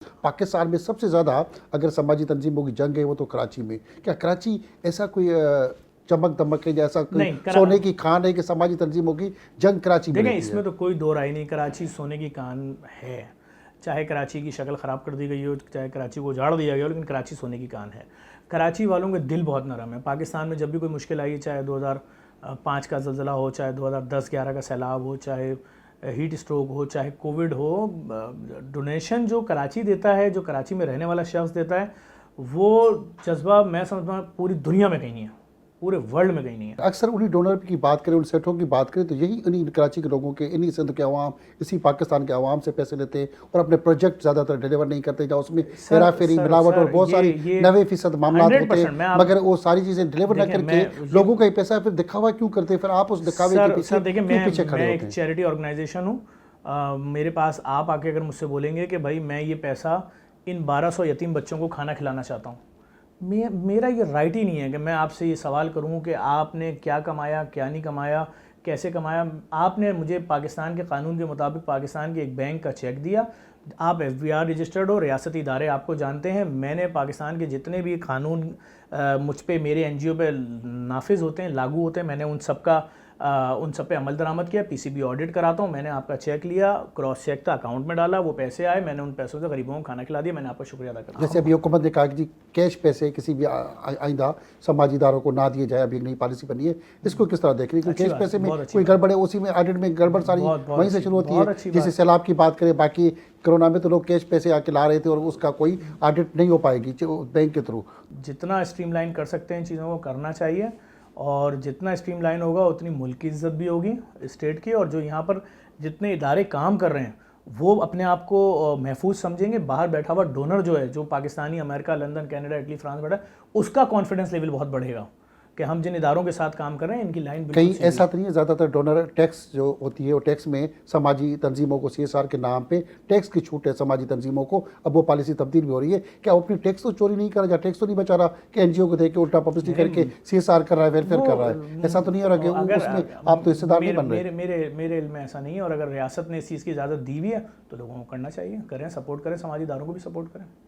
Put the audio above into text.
पाकिस्तान में सबसे ज़्यादा अगर समाजी तंजीमों की जंग है वो तो कराची में। क्या कराची ऐसा कोई चमक दमक है या ऐसा कोई नहीं सोने की खान है कि समाजी तंजीमों की जंग कराची में देखें, रहती है? इसमें तो कोई दो राय नहीं, कराची सोने की कान है। चाहे कराची की शक्ल ख़राब कर दी गई हो, चाहे कराची को उजाड़ दिया गया हो, लेकिन कराची सोने की कान है। कराची वालों के दिल बहुत नरम है। पाकिस्तान में जब भी कोई मुश्किल आई, चाहे 2005 का ज़लज़ला हो, चाहे 2010-11 का सैलाब हो, चाहे हीट स्ट्रोक हो, चाहे कोविड हो, डोनेशन जो कराची देता है, जो कराची में रहने वाला शख्स देता है, वो जज्बा मैं समझता हूँ पूरी दुनिया में कहीं नहीं है, पूरे वर्ल्ड में कहीं नहीं है। अक्सर उन्हीं डोनर की बात करें, उन सेठों की बात करें तो यही इन्हीं कराची के लोगों के, इन्हीं सिंध के अवाम, इसी पाकिस्तान के अवाम से पैसे लेते हैं और अपने प्रोजेक्ट ज़्यादातर डिलीवर नहीं करते, जहाँ उसमें हेरा फेरी, मिलावट और बहुत सारी 90% मामला होते हैं, मगर वो सारी चीज़ें डिलीवर ना करके लोगों का ही पैसा फिर दिखावा क्यों करते हैं? फिर आप उस दिखावे के पीछे क्यों पीछे खड़े होते हैं? मैं एक चैरिटी ऑर्गेनाइजेशन हूँ। मेरे पास आप आके अगर मुझसे बोलेंगे कि भाई मैं ये पैसा इन 1200 यतीम बच्चों को खाना खिलाना चाहता हूँ, मेरा ये राइट ही नहीं है कि मैं आपसे ये सवाल करूं कि आपने क्या कमाया, क्या नहीं कमाया, कैसे कमाया। आपने मुझे पाकिस्तान के कानून के मुताबिक पाकिस्तान के एक बैंक का चेक दिया, आप FBR रजिस्टर्ड हो, रियासती इदारे आपको जानते हैं। मैंने पाकिस्तान के जितने भी कानून मुझ पे, मेरे NGO पे नाफिज होते हैं, लागू होते हैं, मैंने उन सब पे अमल दरामद किया। PCB ऑडिट कराता हूँ। मैंने आपका चेक लिया, क्रॉस चेक था, अकाउंट में डाला, वो पैसे आए, मैंने उन पैसों से गरीबों को खाना खिला दिया। मैंने आपका शुक्रिया अदा करा। जैसे अभी हुकूमत ने कहा कि जी कैश पैसे किसी भी आइंदा समाजी इदारों को ना दिए जाए, अभी नई पॉलिसी बनी है, इसको किस तरह देख रही है? कैश पैसे में कोई गड़बड़ है, उसी में ऑडिट में गड़बड़ सारी वहीं से शुरू होती है। जैसे सैलाब की बात करें, बाकी कोरोना में तो लोग कैश पैसे आके ला रहे थे और उसका कोई ऑडिट नहीं हो पाएगी बैंक के थ्रू। जितना स्ट्रीमलाइन कर सकते हैं इन चीज़ों को करना चाहिए, और जितना स्ट्रीमलाइन होगा उतनी मुल्क की इज्जत भी होगी, स्टेट की, और जो यहाँ पर जितने इदारे काम कर रहे हैं वो अपने आप को महफूज समझेंगे। बाहर बैठा हुआ डोनर जो है, जो Pakistani, America, London, Canada, Italy, France बैठा है, उसका कॉन्फिडेंस लेवल बहुत बढ़ेगा कि हम जिन इदारों के साथ काम कर रहे हैं इनकी लाइन कहीं ऐसा तो नहीं है ज़्यादातर डोनर टैक्स जो होती है वो टैक्स में समाजी तंजीमों को CSR के नाम पे टैक्स की छूट है समाजी तंजीमों को, अब वो पॉलिसी तब्दील भी हो रही है। क्या वो अपनी टैक्स तो चोरी नहीं कर रहा, टैक्स तो नहीं बचा रहा कि NGO को दे के उल्टा पब्लिसिटी करके CSR कर रहा है, वेलफेयर कर रहा है? ऐसा तो नहीं हो रहा कि उसमें आप तो हिस्सेदार नहीं बन रहे? मेरे इल्म में ऐसा नहीं है, और अगर रियासत ने इस चीज़ की इजाज़त दी हुई है तो लोगों को करना चाहिए। करें, सपोर्ट करें, समाजी इदारों को भी सपोर्ट करें।